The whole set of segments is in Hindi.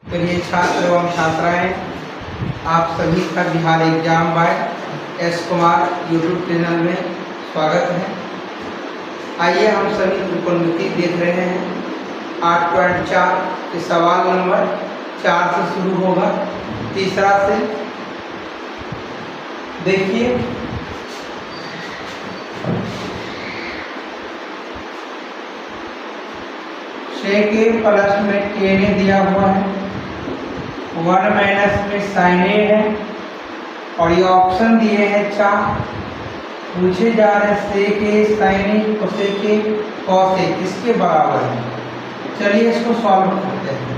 प्रिय छात्र एवं छात्राएं, आप सभी का Bihar exam by S Kumar YouTube channel में स्वागत है। आइए हम सभी त्रिकोणमिति देख रहे हैं। 8.4 के सवाल नंबर 4 से शुरू होगा, तीसरा से। देखिए, सेक ए प्लस में टेन ए दिया हुआ है, 1 माइनस में साइन ए है और ये ऑप्शन दिए हैं 4। पूछे जा रहे हैं sec A sine A cosec A cos A किसके बराबर है। चलिए इसको सॉल्व करते हैं।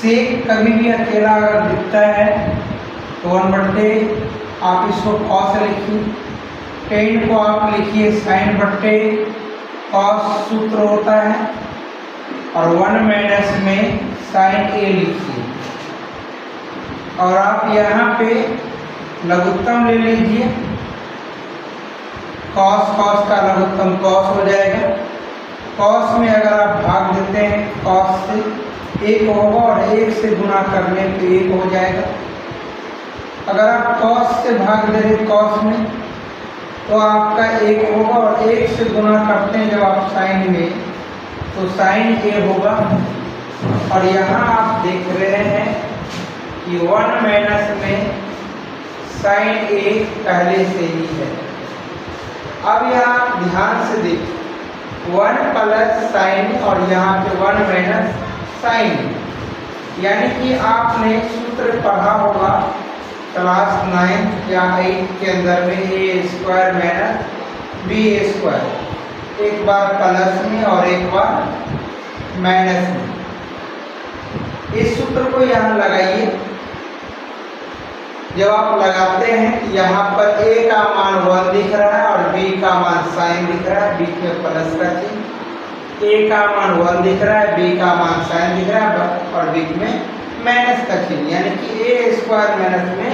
सेक कभी भी अकेला अगर दिखता है तो 1/, आप इसको कॉस लिखिए। टेन को आप लिखिए साइन बट्टे कॉस सूत्र होता है, और 1 माइनस में साइन ए लिखिए। और आप यहाँ पे लघुत्तम ले लीजिए। कॉस कॉस का लघुत्तम कॉस हो जाएगा। कॉस में अगर आप भाग देते हैं कॉस से 1 होगा और 1 से गुणा करने पे 1 हो जाएगा। अगर आप कॉस से भाग दे रहे कॉस में तो आपका 1 होगा और 1 से गुणा करते हैं जब आप साइन में तो साइन ए होगा। और यहाँ आप देख रहे हैं कि 1 माइनस में साइन ए पहले से ही है। अब यहाँ ध्यान से देखिए, 1 प्लस साइन और यहाँ पे 1 माइनस साइन, यानी कि आपने सूत्र पढ़ा होगा क्लास 9 या 8 के अंदर में a² माइनस b², एक बार प्लस में और एक बार माइनस में। इस सूत्र को यहाँ लगाइए। जब आप लगाते हैं यहाँ पर a का मान 1 दिख रहा है और b का मान साइन दिख रहा है, बीच में प्लस का चिन्ह। a का मान 1 दिख रहा है, b का मान साइन दिख रहा है और बीच में माइनस का चिन्ह, यानी कि a² माइनस में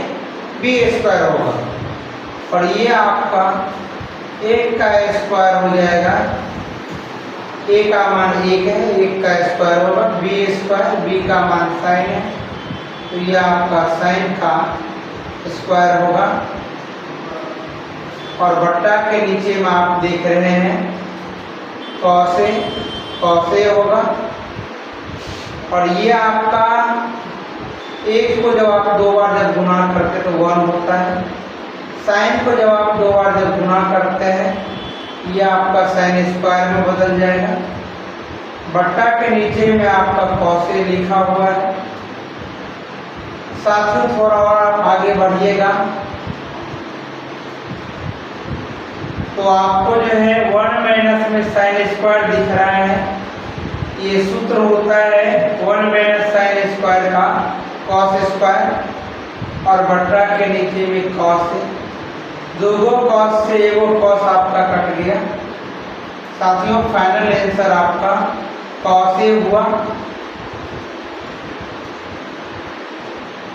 b² होगा। और ये आपका 1 का स्क्वायर हो जाएगा। a का मान 1 है, 1 का स्क्वायर होगा, b², b का मान साइन है तो ये आपका साइन का स्क्वायर होगा। और बट्टा के नीचे में आप देख रहे हैं कॉस ए होगा। और ये आपका 1 को जब आप 2 बार जब गुणा करते तो 1 होता है। साइन को जब आप 2 बार जब गुणा करते हैं ये आपका साइन स्क्वायर में बदल जाएगा। बट्टा के नीचे में आपका कॉस ए लिखा हुआ है। साथियों, थोड़ा और आप आगे बढ़िएगा तो आपको जो है 1 माइनस में साइन स्क्वायर दिख रहा है। ये सूत्र होता है 1 माइनस साइन स्क्वायर का कॉस स्क्वायर, और बट्टा के नीचे में कॉस ए। 2 कॉस से 1 कॉस आपका कट गया। साथियों, फाइनल आंसर आपका कॉस ए हुआ।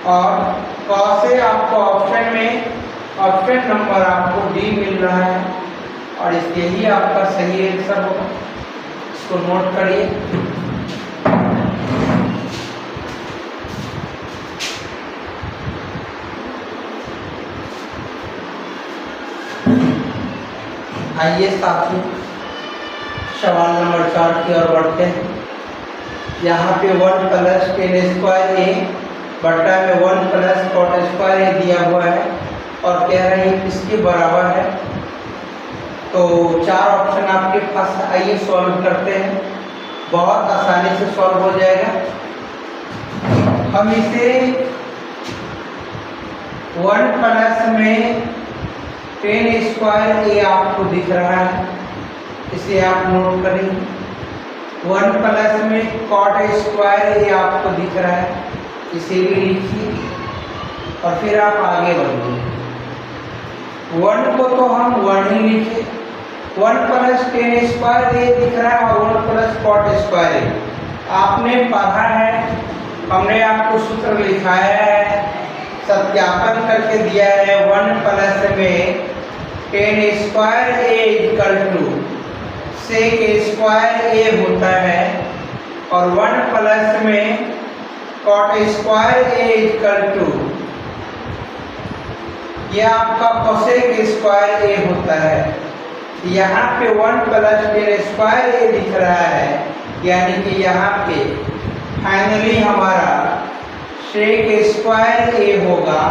और कॉस ए आपको ऑप्शन नंबर आपको डी मिल रहा है और इसके ही आपका सही आंसर होगा। इसको नोट करिए। आइए साथियों, सवाल नंबर 4 की ओर बढ़ते हैं। यहाँ पे 1 प्लस tan² ए बट्टा में 1 प्लस cot² ए दिया हुआ है और कह रहे हैं किसके बराबर है। तो 4 ऑप्शन आपके पास, आइए सॉल्व करते हैं। बहुत आसानी से सॉल्व हो जाएगा। हम इसे 1 प्लस में tan² ए आपको दिख रहा है, इसे आप नोट करेंगे। 1 प्लस में cot² ए आपको दिख रहा है, इसे भी लिखिए और फिर आप आगे बढ़िए। 1 को तो हम 1 ही लिखे। 1 प्लस tan² ए दिख रहा है और 1 प्लस cot² ए आपने पढ़ा है, हमने आपको सूत्र लिखाया है, सत्यापन करके दिया है। 1 प्लस में tan² A equal to sec² ए होता है और 1 प्लस में cot square A equal to, यह आपका कोसेक स्क्वायर ए होता है। यहाँ पे 1 प्लस टेन स्क्वायर ए दिख रहा है, यानी कि यहाँ पे फाइनली हमारा सेक स्क्वायर ए होगा।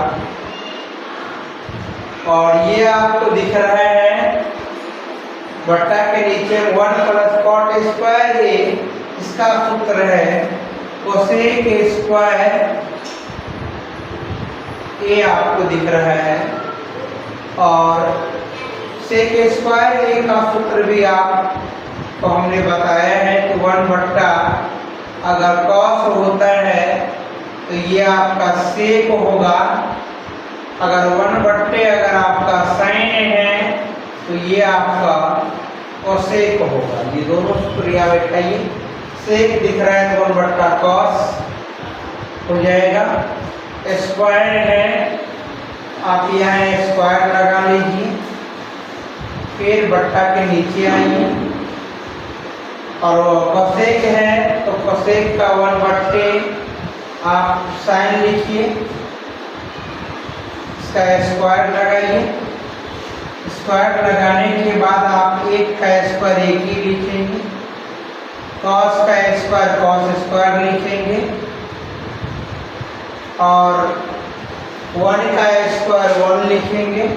और ये आपको दिख रहा है बट्टा के नीचे 1 प्लस कॉट स्क्वायर ए, इसका सूत्र है कोसेक स्क्वायर ए आपको दिख रहा है। और सेक स्क्वायर ए का सूत्र भी आपको हमने बताया है कि 1 बट्टा अगर कॉस होता है तो ये आपका सेक होगा, अगर 1 बट्टे अगर आपका साइन है तो ये आपका कोसेक होगा। ये दोनों सूत्र यहाँ बैठाइए। सेक दिख रहा है तो 1 बट्टा कॉस हो जाएगा, स्क्वायर है आप यहाँ स्क्वायर लगा लीजिए, फिर बट्टा के नीचे आइए। और कोसेक है तो कोसेक का 1 बट्टे आप साइन लिखिए, इसका स्क्वायर लगाइए। स्क्वायर लगाने के बाद आप 1 का स्क्वायर 1 ही लिखेंगे, कॉस का स्क्वायर कॉस स्क्वायर लिखेंगे, और 1 का स्क्वायर 1 लिखेंगे,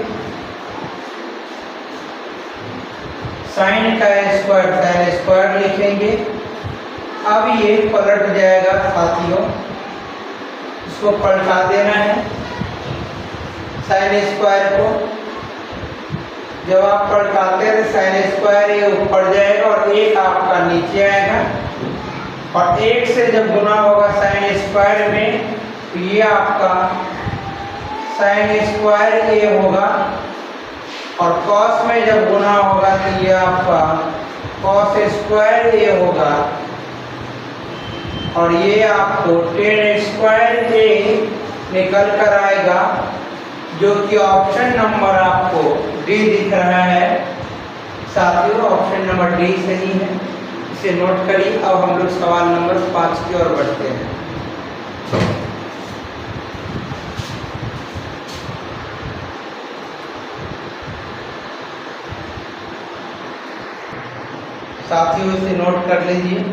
साइन का स्क्वायर साइन स्क्वायर लिखेंगे। अब ये पलट जाएगा साथियों, इसको पलटा देना है साइन स्क्वायर को। जब आप पलटाते हैं साइन स्क्वायर ये ऊपर जाएगा और 1 आपका नीचे आएगा, और 1 से जब गुना होगा साइन स्क्वायर में तो ये आपका साइन स्क्वायर ए होगा, और कॉस में जब गुना होगा तो ये आपका कॉस स्क्वायर ए होगा, और ये आपको टेन स्क्वायर ए निकल कर आएगा, जो कि ऑप्शन नंबर आपको डी दिख रहा है। साथियों ऑप्शन नंबर डी सही है, इसे नोट करिए। अब हम लोग सवाल नंबर 5 की ओर बढ़ते हैं। साथियों इसे नोट कर लीजिए।